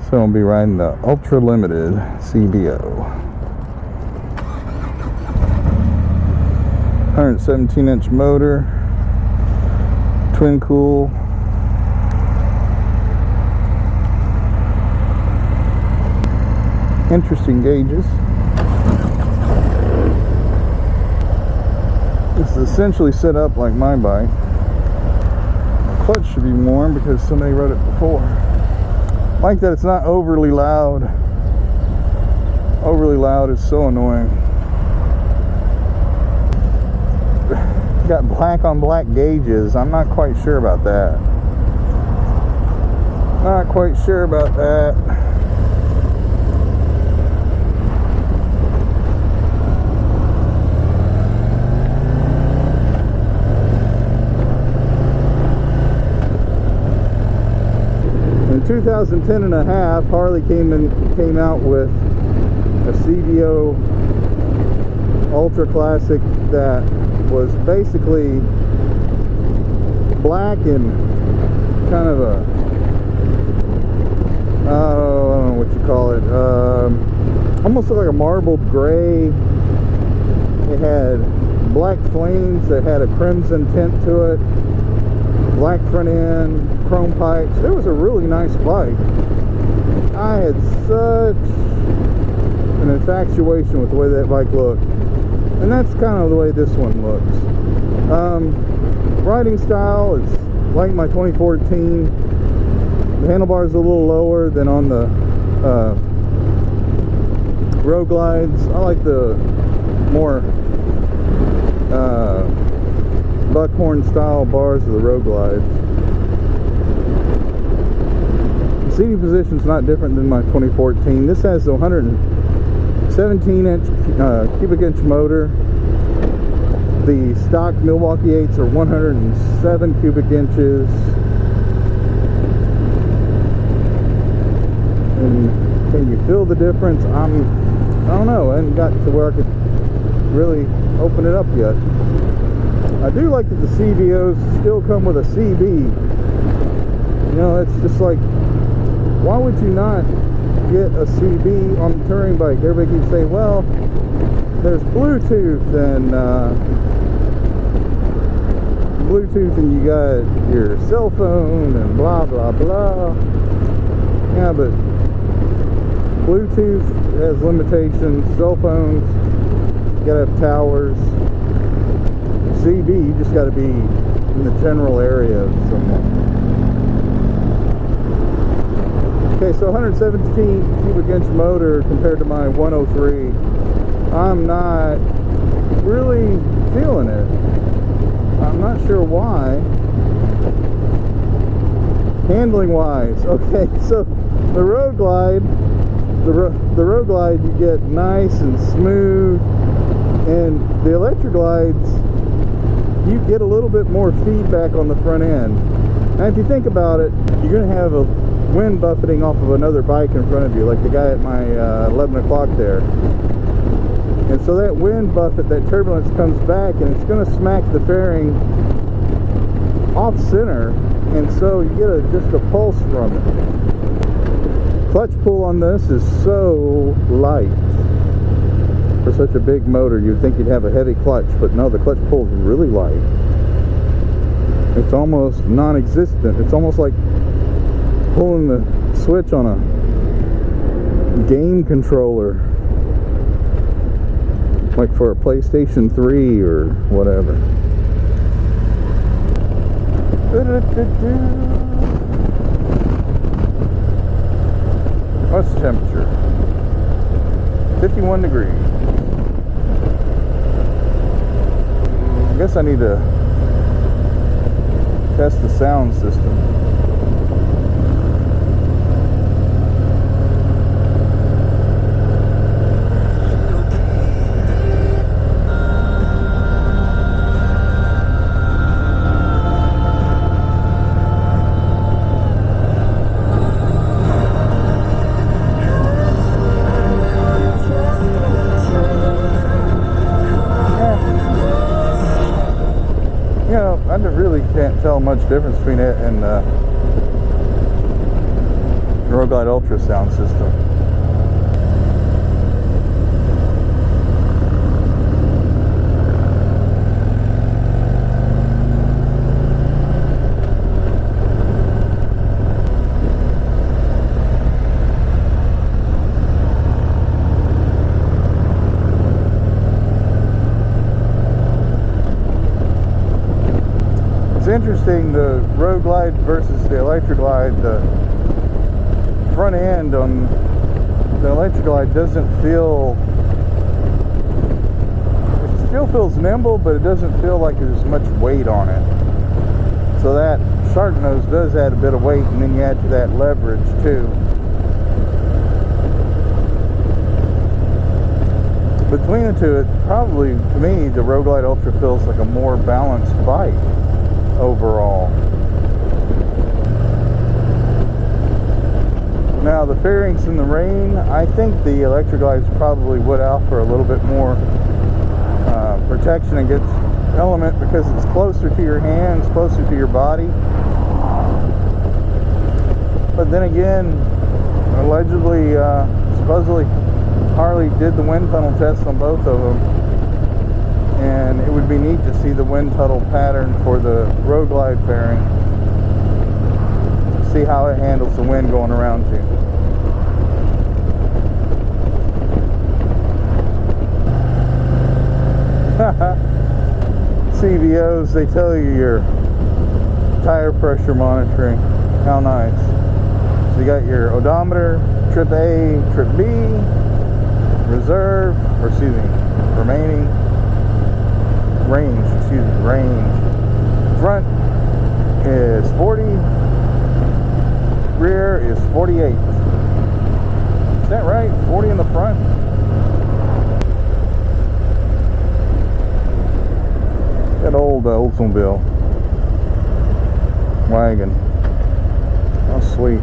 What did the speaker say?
So I'll be riding the Ultra Limited CVO. 117-inch motor, twin cool. Interesting gauges. This is essentially set up like my bike. The clutch should be warm because somebody rode it before. Like that it's not overly loud. Overly loud is so annoying. Got black on black gauges. I'm not quite sure about that. Not quite sure about that. In 2010 and a half, Harley came out with a CVO Ultra Classic that was basically black and kind of a, I don't know what you call it, almost looked like a marbled gray. It had black flames that had a crimson tint to it, black front end, chrome pipes. It was a really nice bike. I had such an infatuation with the way that bike looked, and that's kind of the way this one looks. Riding style is like my 2014. The handlebars are a little lower than on the road glides. I like the more buckhorn style bars of the road glides. The seating position is not different than my 2014. This has a 117-inch cubic inch motor. The stock Milwaukee 8s are 107 cubic inches. And can you feel the difference? I don't know. I haven't got to where I could really open it up yet. I do like that the CVOs still come with a CB. You know, it's just like, why would you not get a CB on the touring bike? Everybody keeps saying, well, there's Bluetooth and you got your cell phone and blah blah blah. Yeah, but Bluetooth has limitations. Cell phones, you gotta have towers. CB, you just gotta be in the general area of somewhere. Okay, so 117 cubic inch motor compared to my 103. I'm not really feeling it. I'm not sure why. Handling wise, okay, so the road glide, the road glide you get nice and smooth, and the electric glides you get a little bit more feedback on the front end. Now if you think about it, you're going to have a wind buffeting off of another bike in front of you, like the guy at my 11 o'clock there. And so that wind buffet, that turbulence comes back and it's going to smack the fairing off center, and so you get just a pulse from it. Clutch pull on this is so light. For such a big motor, you'd think you'd have a heavy clutch, but no, the clutch pull is really light. It's almost non-existent. It's almost like pulling the switch on a game controller, like for a PlayStation 3 or whatever. What's the temperature? 51 degrees. I guess I need to test the sound system. can't tell much difference between it and the Road Glide Ultra sound system. Interesting, the Road Glide versus the Electra Glide. The front end on the Electra Glide doesn't feel, it still feels nimble, but it doesn't feel like there's much weight on it. So that shark nose does add a bit of weight, and then you add to that leverage too. Between the two, it probably, to me, the Road Glide Ultra feels like a more balanced bike overall. Now the fairings in the rain, I think the Electra Glides probably would offer a little bit more protection against element because it's closer to your hands, closer to your body. But then again, allegedly, supposedly Harley did the wind tunnel test on both of them, and it would be neat to see the wind tunnel pattern for the Road Glide fairing. See how it handles the wind going around you. CVOs, they tell you your tire pressure monitoring. How nice. So you got your odometer, trip A, trip B, reserve, or excuse me, remaining, range, excuse me, range. Front is 40, rear is 48. Is that right? 40 in the front? That old Oldsmobile wagon. How sweet.